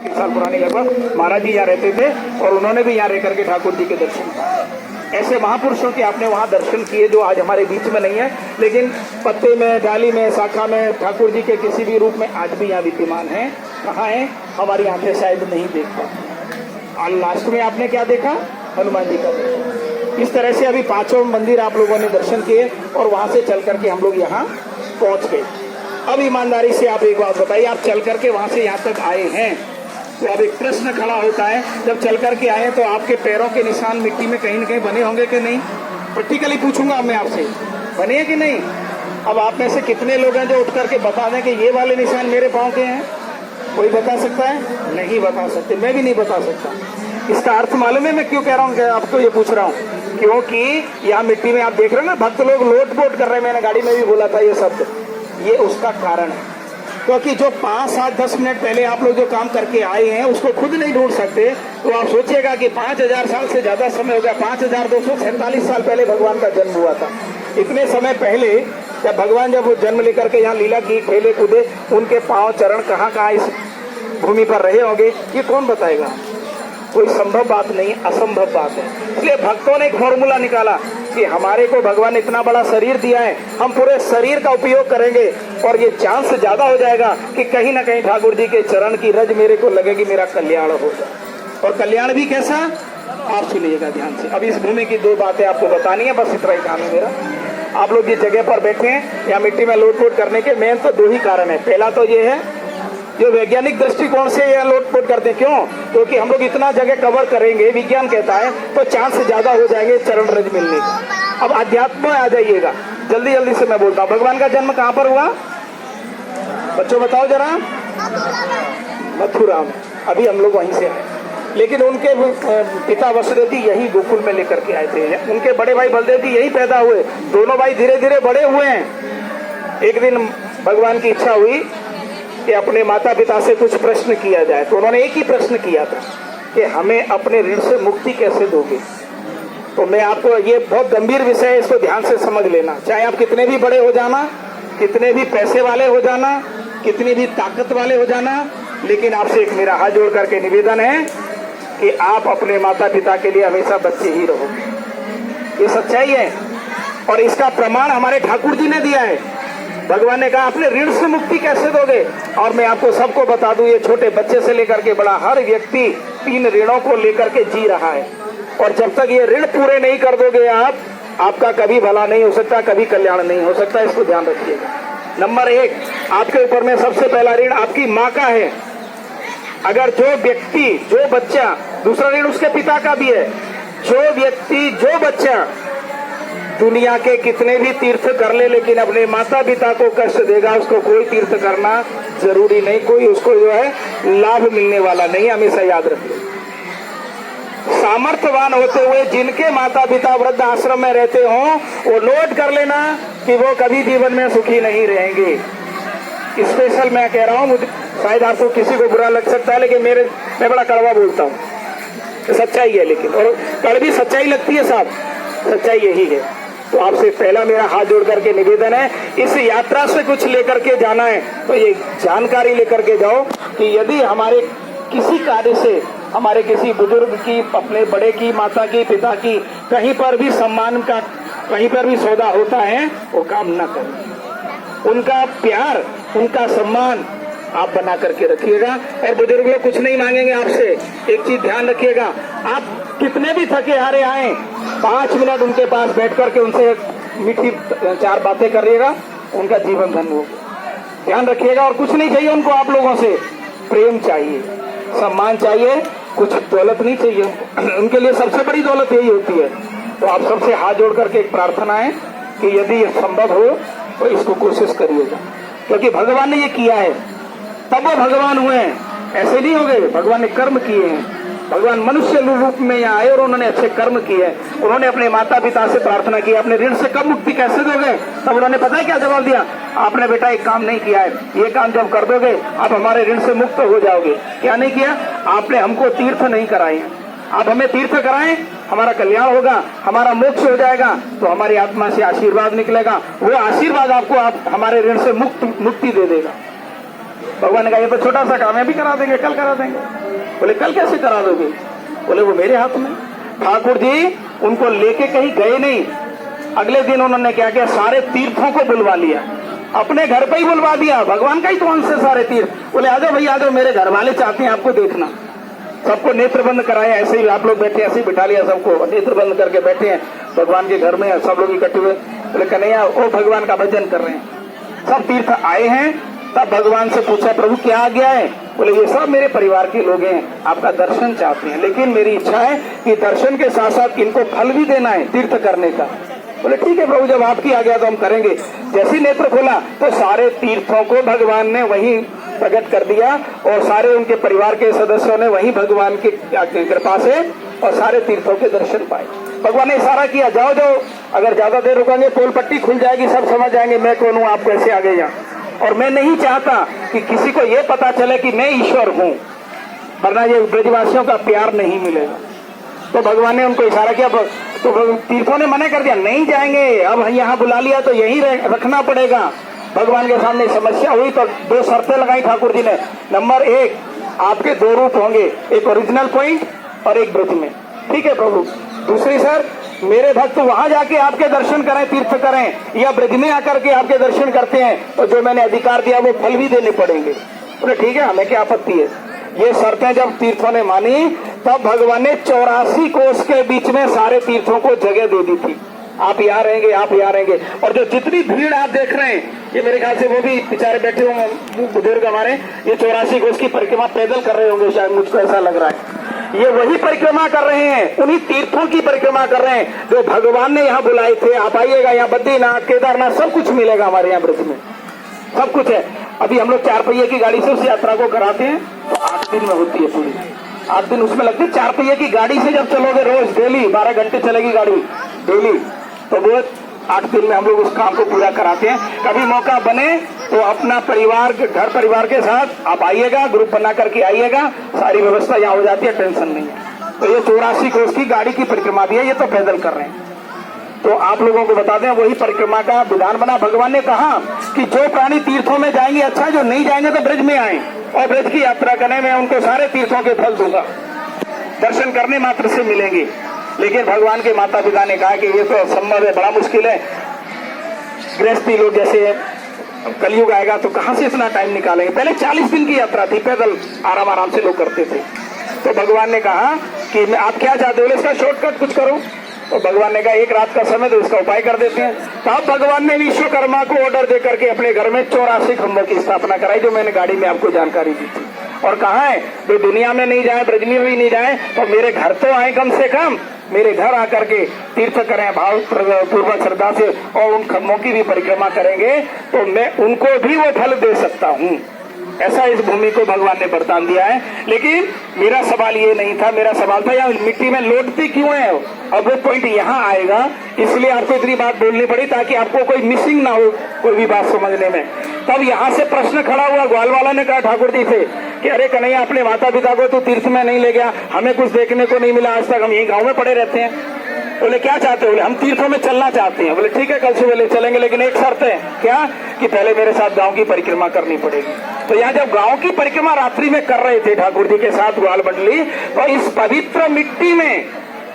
साल पुरानी लगभग महाराज जी यहाँ रहते थे और उन्होंने भी यहाँ रह करके ठाकुर जी के दर्शन किए। ऐसे महापुरुषों के आपने वहाँ दर्शन किए जो आज हमारे बीच में नहीं है, लेकिन पत्ते में, डाली में, शाखा में ठाकुर जी के किसी भी रूप में आज भी यहाँ विद्यमान है। कहाँ है? हमारी आंखें शायद नहीं देख पाती। और लास्ट में आपने क्या देखा? हनुमान जी का दर्शन। इस तरह से अभी 5 मंदिर आप लोगों ने दर्शन किए और वहाँ से चल करके हम लोग यहाँ पहुँच गए। अब ईमानदारी से आप एक बात बताइए, आप चल करके वहाँ से यहाँ तक आए हैं तो अब एक प्रश्न खड़ा होता है, जब चल करके आए तो आपके पैरों के निशान मिट्टी में कहीं न कहीं बने होंगे कि नहीं? प्रैक्टिकली पूछूंगा मैं आपसे, बने हैं कि नहीं? अब आप में से कितने लोग हैं जो उठ करके बता दें कि ये वाले निशान मेरे पाँव के हैं? कोई बता सकता है? नहीं बता सकते, मैं भी नहीं बता सकता। इसका अर्थ मालूम है मैं क्यों कह रहा हूँ? आपको ये पूछ रहा हूँ क्योंकि यहाँ मिट्टी में आप देख रहे हैं ना, भक्त लोग लोट पोट कर रहे हैं। मैंने गाड़ी में भी बोला था ये शब्द, ये उसका कारण है। क्योंकि जो 5, 7, 10 मिनट पहले आप लोग जो काम करके आए हैं उसको खुद नहीं ढूंढ सकते, तो आप सोचिएगा कि 5000 साल से ज्यादा समय हो गया। 5247 साल पहले भगवान का जन्म हुआ था। इतने समय पहले जब भगवान जब वो जन्म लेकर के यहाँ लीला की, खेले कूदे, उनके पांव चरण कहाँ कहाँ इस भूमि पर रहे होंगे, ये कौन बताएगा? कोई संभव बात नहीं, असंभव बात है। इसलिए भक्तों ने एक फॉर्मूला निकाला कि हमारे को भगवान ने इतना बड़ा शरीर दिया है, हम पूरे शरीर का उपयोग करेंगे और ये चांस ज्यादा हो जाएगा कि कहीं ना कहीं ठाकुर जी के चरण की रज मेरे को लगेगी, मेरा कल्याण होगा। और कल्याण भी कैसा? आप सुनिएगा ध्यान से। अब इस भूमि की 2 बातें आपको बतानी है, बस इतना ही काम है मेरा। आप लोग जिस जगह पर बैठे हैं या मिट्टी में लोट-पोट करने के मेन तो 2 ही कारण है। पहला तो ये है जो वैज्ञानिक दृष्टिकोण से यह लोट-पोट करते हैं। क्यों? क्योंकि हम लोग इतना जगह कवर करेंगे, विज्ञान कहता है, तो चांस ज्यादा हो जाएंगे चरण रज मिलने का। अब अध्यात्म में आ जाइएगा, जल्दी जल्दी से मैं बोलता हूँ। भगवान का जन्म कहाँ पर हुआ? बच्चों बताओ जरा। मथुरा में। अभी हम लोग वहीं से आए, लेकिन उनके पिता वसुदेव जी यही गोकुल में लेकर के आए थे। उनके बड़े भाई बलदेव जी यही पैदा हुए। दोनों भाई धीरे धीरे बड़े हुए हैं। एक दिन भगवान की इच्छा हुई कि अपने माता पिता से कुछ प्रश्न किया जाए, तो उन्होंने एक ही प्रश्न किया था कि हमें अपने ऋण से मुक्ति कैसे दोगे? तो मैं आपको, ये बहुत गंभीर विषय है, इसको ध्यान से समझ लेना। चाहे आप कितने भी बड़े हो जाना, कितने भी पैसे वाले हो जाना, कितनी भी ताकत वाले हो जाना, लेकिन आपसे एक मेरा हाथ जोड़ करके निवेदन है कि आप अपने माता पिता के लिए हमेशा बच्चे ही रहोगे। ये सच्चाई है और इसका प्रमाण हमारे ठाकुर जी ने दिया है। भगवान ने कहा अपने ऋण से मुक्ति कैसे दोगे? और मैं आपको सबको बता दूं, ये छोटे बच्चे से लेकर के बड़ा हर व्यक्ति 3 ऋणों को लेकर के जी रहा है। और जब तक ये ऋण पूरे नहीं कर दोगे आप, आपका कभी भला नहीं हो सकता, कभी कल्याण नहीं हो सकता। इसको ध्यान रखिएगा। नंबर 1, आपके ऊपर में सबसे पहला ऋण आपकी माँ का है। अगर जो व्यक्ति, जो बच्चा, दूसरा ऋण उसके पिता का भी है। जो व्यक्ति, जो बच्चा दुनिया के कितने भी तीर्थ कर ले, लेकिन अपने माता पिता को कष्ट देगा, उसको कोई तीर्थ करना जरूरी नहीं, कोई उसको जो है लाभ मिलने वाला नहीं। हमेशा याद रखिए। सामर्थ्यवान होते हुए जिनके माता पिता वृद्ध आश्रम में रहते हों, वो नोट कर लेना कि वो कभी जीवन में सुखी नहीं रहेंगे। स्पेशल मैं कह रहा हूँ, शायद आपको किसी को बुरा लग सकता है, लेकिन मैं बड़ा कड़वा बोलता हूँ, सच्चाई है। लेकिन और कड़वी सच्चाई लगती है साहब, सच्चाई यही है। तो आपसे पहला मेरा हाथ जोड़ करके निवेदन है, इस यात्रा से कुछ लेकर के जाना है तो ये जानकारी लेकर के जाओ कि यदि हमारे किसी कार्य से, हमारे किसी बुजुर्ग की, अपने बड़े की, माता की, पिता की कहीं पर भी सम्मान का, कहीं पर भी सौदा होता है, वो काम न करें। उनका प्यार, उनका सम्मान आप बना करके रखिएगा। और बुजुर्ग लोग कुछ नहीं मांगेंगे आपसे। एक चीज ध्यान रखिएगा, आप कितने भी थके हारे आए, 5 मिनट उनके पास बैठ करके उनसे मीठी 4 बातें करिएगा, उनका जीवन धन्य होगा। ध्यान रखिएगा। और कुछ नहीं चाहिए उनको आप लोगों से, प्रेम चाहिए, सम्मान चाहिए, कुछ दौलत नहीं चाहिए। उनके लिए सबसे बड़ी दौलत यही होती है। तो आप सबसे हाथ जोड़ करके एक प्रार्थना है कि यदि ये संभव हो तो इसको कोशिश करिएगा, क्योंकि भगवान ने ये किया है, तब वो भगवान हुए हैं। ऐसे नहीं हो गए, भगवान ने कर्म किए हैं। भगवान मनुष्य रूप में यहाँ आए और उन्होंने अच्छे कर्म किए। उन्होंने अपने माता पिता से प्रार्थना की, अपने ऋण से कब मुक्ति कैसे दोगे? तब उन्होंने पता है क्या जवाब दिया? आपने बेटा एक काम नहीं किया है, ये काम जब कर दोगे आप हमारे ऋण से मुक्त हो जाओगे। क्या नहीं किया? आपने हमको तीर्थ नहीं कराए। आप हमें तीर्थ कराएं, हमारा कल्याण होगा, हमारा मोक्ष हो जाएगा, तो हमारी आत्मा से आशीर्वाद निकलेगा। वो आशीर्वाद आपको, आप हमारे ऋण से मुक्ति दे देगा। भगवान ने कहा ये तो छोटा सा काम है, अभी करा देंगे, कल करा देंगे। बोले कल कैसे करा दोगे? बोले वो मेरे हाथ में। ठाकुर जी उनको लेके कहीं गए नहीं। अगले दिन उन्होंने क्या किया, सारे तीर्थों को बुलवा लिया, अपने घर पे ही बुलवा दिया। भगवान का ही तो अंश है सारे तीर्थ। बोले आ जाओ भैया आ जाओ, मेरे घर वाले चाहते हैं आपको देखना। सबको नेत्र बंद कराया, ऐसे ही आप लोग बैठे, ऐसे ही बिठा लिया सबको, नेत्र बंद करके बैठे हैं भगवान के घर में, सब लोग इकट्ठे हुए। बोले कन्हैया वो भगवान का भजन कर रहे हैं। सब तीर्थ आए हैं, तब भगवान से पूछा प्रभु क्या आ गया है? बोले ये सब मेरे परिवार के लोग हैं, आपका दर्शन चाहते हैं, लेकिन मेरी इच्छा है कि दर्शन के साथ साथ इनको फल भी देना है तीर्थ करने का। बोले ठीक है प्रभु, जब आपकी आ गया तो हम करेंगे। जैसे नेत्र खोला तो सारे तीर्थों को भगवान ने वहीं प्रकट कर दिया और सारे उनके परिवार के सदस्यों ने वहीं भगवान की कृपा से और सारे तीर्थों के दर्शन पाए। भगवान ने इशारा किया जाओ जाओ, अगर ज्यादा देर रुकेंगे पोल पट्टी खुल जाएगी, सब समझ जाएंगे मैं कौन हूँ, आप कैसे आ गए यहाँ। और मैं नहीं चाहता कि किसी को ये पता चले कि मैं ईश्वर हूँ, वरना ये ब्रजवासियों का प्यार नहीं मिलेगा। तो भगवान ने उनको इशारा किया, तो तीर्थों ने मना कर दिया, नहीं जाएंगे, अब यहाँ बुला लिया तो यहीं रखना पड़ेगा। भगवान के सामने समस्या हुई तो दो शर्तें लगाई ठाकुर जी ने। नंबर 1, आपके 2 रूप होंगे, एक ओरिजिनल पॉइंट और एक ब्रज में। ठीक है प्रभु। दूसरी सर, मेरे भक्त वहां जाके आपके दर्शन करें, तीर्थ करें, या ब्रज में आकर के आपके दर्शन करते हैं तो जो मैंने अधिकार दिया वो फल भी देने पड़ेंगे। बोले ठीक है, हमें क्या आपत्ति है। ये शर्तें जब तीर्थों ने मानी तब भगवान ने 84 कोस के बीच में सारे तीर्थों को जगह दे दी थी, आप यहाँ रहेंगे, आप यहाँ रहेंगे। और जो जितनी भीड़ आप देख रहे हैं, ये मेरे ख्याल से वो भी बेचारे बैठे होंगे बुजुर्ग हमारे, ये 84 कोस की परिक्रमा पैदल कर रहे होंगे शायद, मुझको ऐसा लग रहा है। ये वही परिक्रमा कर रहे हैं, उन्हीं तीर्थों की परिक्रमा कर रहे हैं जो भगवान ने यहाँ बुलाए थे। आप आइएगा, यहाँ बद्रीनाथ, केदारनाथ सब कुछ मिलेगा हमारे यहाँ ब्रज में, सब कुछ है। अभी हम लोग 4 पहिए की गाड़ी से उस यात्रा को कराते हैं तो 8 दिन में होती है पूरी, 8 दिन उसमें लगते हैं। 4 पहिए की गाड़ी से जब चलोगे रोज डेली 12 घंटे चलेगी गाड़ी डेली, तो वो 8 दिन में हम लोग उस काम को पूरा कराते हैं। कभी मौका बने तो अपना परिवार, घर परिवार के साथ आप आइएगा, ग्रुप बना करके आइएगा, सारी व्यवस्था यहाँ हो जाती है, टेंशन नहीं है। तो ये 84 कोस की गाड़ी की परिक्रमा भी है, ये तो पैदल कर रहे हैं। तो आप लोगों को बता दें वही परिक्रमा का विधान बना। भगवान ने कहा कि जो प्राणी तीर्थों में जाएंगे अच्छा, जो नहीं जाएंगे तो ब्रज में आए और ब्रज की यात्रा करें, मैं उनको सारे तीर्थों के फल दूंगा, दर्शन करने मात्र से मिलेंगे। लेकिन भगवान के माता पिता ने कहा कि ये तो संभव है, बड़ा मुश्किल है, गृहस्थी लोग जैसे कलयुग आएगा तो कहां से इतना टाइम निकालेंगे। पहले 40 दिन की यात्रा थी, पैदल आराम आराम से लोग करते थे। तो भगवान ने कहा कि आप क्या चाहते हो, इसका शॉर्टकट कुछ करो। तो भगवान ने कहा 1 रात का समय तो इसका उपाय कर देते हैं। तब भगवान ने विश्वकर्मा को ऑर्डर दे करके अपने घर में 84 खंभों की स्थापना कराई, जो मैंने गाड़ी में आपको जानकारी दी थी। और कहा है जो दुनिया में नहीं जाए, ब्रज में भी नहीं जाए, तो मेरे घर तो आए, कम से कम मेरे घर आकर के तीर्थ करें भाव पूर्वक श्रद्धा से, और उन खम्भों की भी परिक्रमा करेंगे तो मैं उनको भी वो फल दे सकता हूँ। ऐसा इस भूमि को भगवान ने वरदान दिया है। लेकिन मेरा सवाल ये नहीं था, मेरा सवाल था यहाँ मिट्टी में लौटती क्यों है। अब वो पॉइंट यहाँ आएगा, इसलिए आपको इतनी बात बोलनी पड़ी ताकि आपको कोई मिसिंग ना हो कोई भी बात समझने में। तब यहाँ से प्रश्न खड़ा हुआ, ग्वाल वाला ने कहा ठाकुर जी से कि अरे कन्हैया, अपने माता पिता को तो तीर्थ में नहीं ले गया, हमें कुछ देखने को नहीं मिला आज तक, हम यही गाँव में पड़े रहते हैं। बोले क्या चाहते हो? बोले हम तीर्थों में चलना चाहते हैं। बोले ठीक है, कल सुबह ले चलेंगे, लेकिन एक शर्त है। क्या? कि पहले मेरे साथ गांव की परिक्रमा करनी पड़ेगी। तो यहाँ जब गांव की परिक्रमा रात्रि में कर रहे थे ठाकुर जी के साथ ग्वाल मंडली, तो इस पवित्र मिट्टी में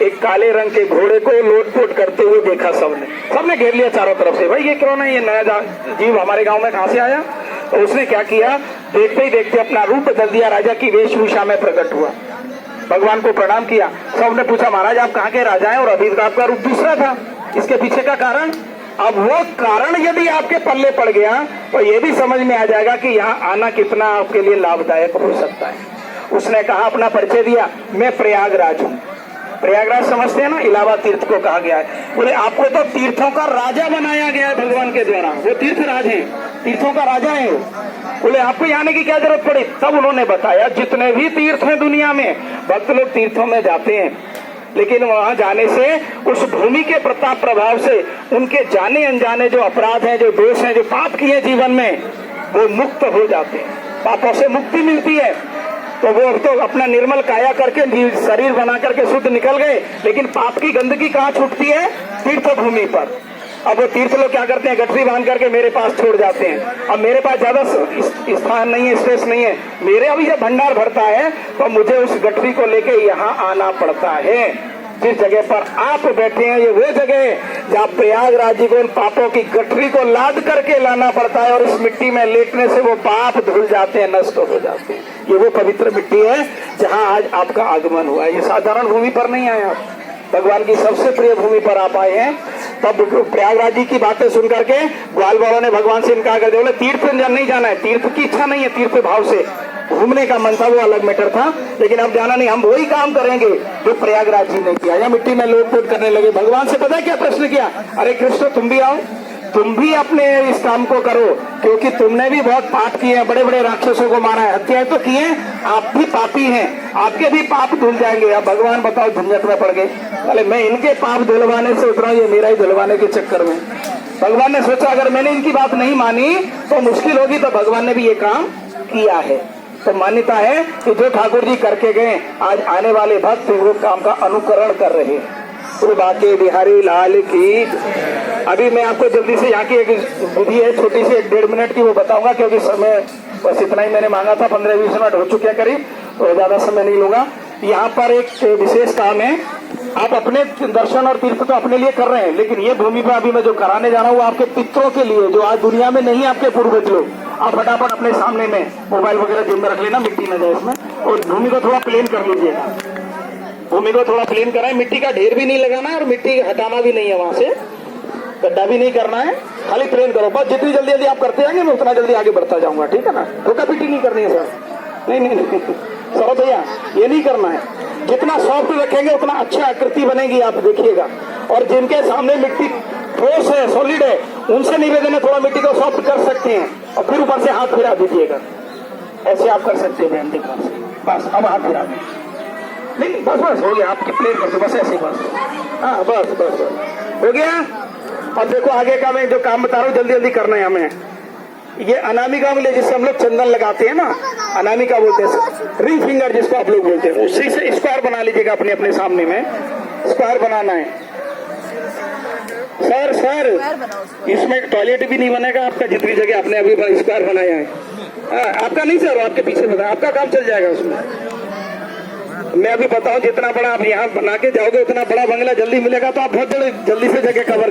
एक काले रंग के घोड़े को लोटपोट करते हुए देखा सबने घेर लिया चारों तरफ से। भाई ये कौन है, ये नया जीव हमारे गाँव में कहाँ से आया? तो उसने क्या किया, देखते ही देखते अपना रूप बदल दिया, राजा की वेशभूषा में प्रकट हुआ, भगवान को प्रणाम किया। सबने पूछा महाराज आप कहाँ के राजा हैं, और अभी आपका रूप दूसरा था, इसके पीछे का कारण? अब वो कारण यदि आपके पल्ले पड़ गया तो ये भी समझ में आ जाएगा कि यहाँ आना कितना आपके लिए लाभदायक हो सकता है। उसने कहा, अपना परिचय दिया, मैं प्रयागराज हूँ। प्रयागराज समझते हैं ना, इलाहाबाद तीर्थ को कहा गया है। बोले आपको तो तीर्थों का राजा बनाया गया है भगवान के द्वारा, वो तीर्थराज है, तीर्थों का राजा है। बोले आपको आने की क्या जरूरत पड़ी? तब उन्होंने बताया जितने भी तीर्थ हैं दुनिया में, भक्त लोग तीर्थों में जाते हैं, लेकिन वहां जाने से उस भूमि के प्रताप प्रभाव से उनके जाने अनजाने जो अपराध हैं, जो दोष हैं, जो पाप किए जीवन में, वो मुक्त हो जाते हैं, पापों से मुक्ति मिलती है। तो वो तो अपना निर्मल काया करके शरीर बना करके शुद्ध निकल गए, लेकिन पाप की गंदगी कहाँ छूटती है? तीर्थ भूमि पर। अब वो तीर्थ लोग क्या करते हैं, गठरी बांध करके मेरे पास छोड़ जाते हैं। अब मेरे पास ज्यादा स्थान नहीं है, स्पेस नहीं है, मेरे अभी जब भंडार भरता है तो मुझे उस गठरी को लेके यहाँ आना पड़ता है। जिस जगह पर आप बैठे हैं ये वो जगह है जहाँ प्रयागराज जी को उन पापों की गठरी को लाद करके लाना पड़ता है, और इस मिट्टी में लेटने से वो पाप धुल जाते हैं, नष्ट हो जाते हैं। ये वो पवित्र मिट्टी है जहाँ आज आपका आगमन हुआ है। ये साधारण भूमि पर नहीं आए आप, भगवान की सबसे प्रिय भूमि पर आप आए हैं। तब प्रयागराज जी की बातें सुन करके ग्वाल वालों ने भगवान से इनकार कर दिया, बोले तीर्थ नहीं जाना है, तीर्थ की इच्छा नहीं है, तीर्थ भाव से घूमने का मन था, वो अलग मैटर था, लेकिन अब जाना नहीं, हम वही काम करेंगे जो प्रयागराज जी ने किया। या मिट्टी में लोट पोट करने लगे। भगवान से पता है क्या प्रश्न किया, अरे कृष्ण तुम भी आओ, तुम भी अपने इस काम को करो, क्योंकि तुमने भी बहुत पाप किए हैं, बड़े बड़े राक्षसों को मारा है, हत्याएं तो किए, आप भी पापी हैं, आपके भी पाप धुल जाएंगे। अब भगवान बताओ झंझट में पड़ गए, अरे मैं इनके पाप धुलवाने से उतरा, ये मेरा ही धुलवाने के चक्कर में। भगवान ने सोचा अगर मैंने इनकी बात नहीं मानी तो मुश्किल होगी, तो भगवान ने भी ये काम किया है। तो मान्यता है कि जो ठाकुर जी करके गए, आज आने वाले भक्त वो काम का अनुकरण कर रहे हैं। तो बाके बिहारी लाल की। अभी मैं आपको जल्दी से यहाँ की एक विधि है छोटी सी, 1.5 मिनट की, वो बताऊंगा, क्योंकि समय बस इतना ही मैंने मांगा था, 15-20 मिनट हो चुके हैं करीब, तो ज्यादा समय नहीं लूंगा। यहाँ पर एक विशेष काम है, आप अपने दर्शन और तीर्थ तो अपने लिए कर रहे हैं, लेकिन ये भूमि पर अभी मैं जो कराने जा रहा हूँ वो आपके पितरों के लिए, जो आज दुनिया में नहीं, आपके पूर्वज लोग। आप फटाफट अपने सामने में मोबाइल वगैरह जिम में रख लेना, मिट्टी न जाए इसमें, और भूमि को थोड़ा प्लेन कर लीजिएगा। भूमि को थोड़ा प्लेन कराएं, मिट्टी का ढेर भी नहीं लगाना है और मिट्टी हटाना भी नहीं है, वहां से गड्ढा भी नहीं करना है, खाली प्लेन करो बस। जितनी जल्दी जल्दी आप करते जाएंगे मैं उतना जल्दी आगे बढ़ता जाऊंगा, ठीक है ना। धोखा पीटी नहीं करनी है सर, नहीं सर भैया, ये नहीं करना है। जितना सॉफ्ट रखेंगे उतना अच्छा आकृति बनेगी, आप देखिएगा। और जिनके सामने मिट्टी ठोस है, सॉलिड है, उनसे निवेदन है थोड़ा मिट्टी को सॉफ्ट कर सकते हैं, और फिर ऊपर से हाथ फिरा दीजिएगा, ऐसे आप कर सकते हैं। बस अब हाथ फिरा दीजिए, नहीं बस हो गया, आपकी प्लेन कर दो बस, ऐसे बस, हाँ बस हो गया। और देखो आगे का मैं जो काम बता रहा हूँ जल्दी जल्दी करना है हमें। ये अनामिका मिले जिससे हम लोग चंदन लगाते हैं ना, अनामिका बोलते हैं, रिंग फिंगर जिसको आप लोग बोलते हैं, उसी से स्क्वायर बना लीजिएगा अपने अपने सामने में, स्क्वायर बनाना है। सर इसमें टॉयलेट भी नहीं बनेगा आपका, जितनी जगह आपने अभी स्क्वायर बनाया है। आपका नहीं सर, आपके पीछे बता, आपका काम चल जाएगा उसमें। मैं अभी बताऊं, जितना बड़ा आप यहाँ बना के जाओगे उतना बड़ा बंगला जल्दी मिलेगा, तो आप बहुत जल्दी से जगह कवर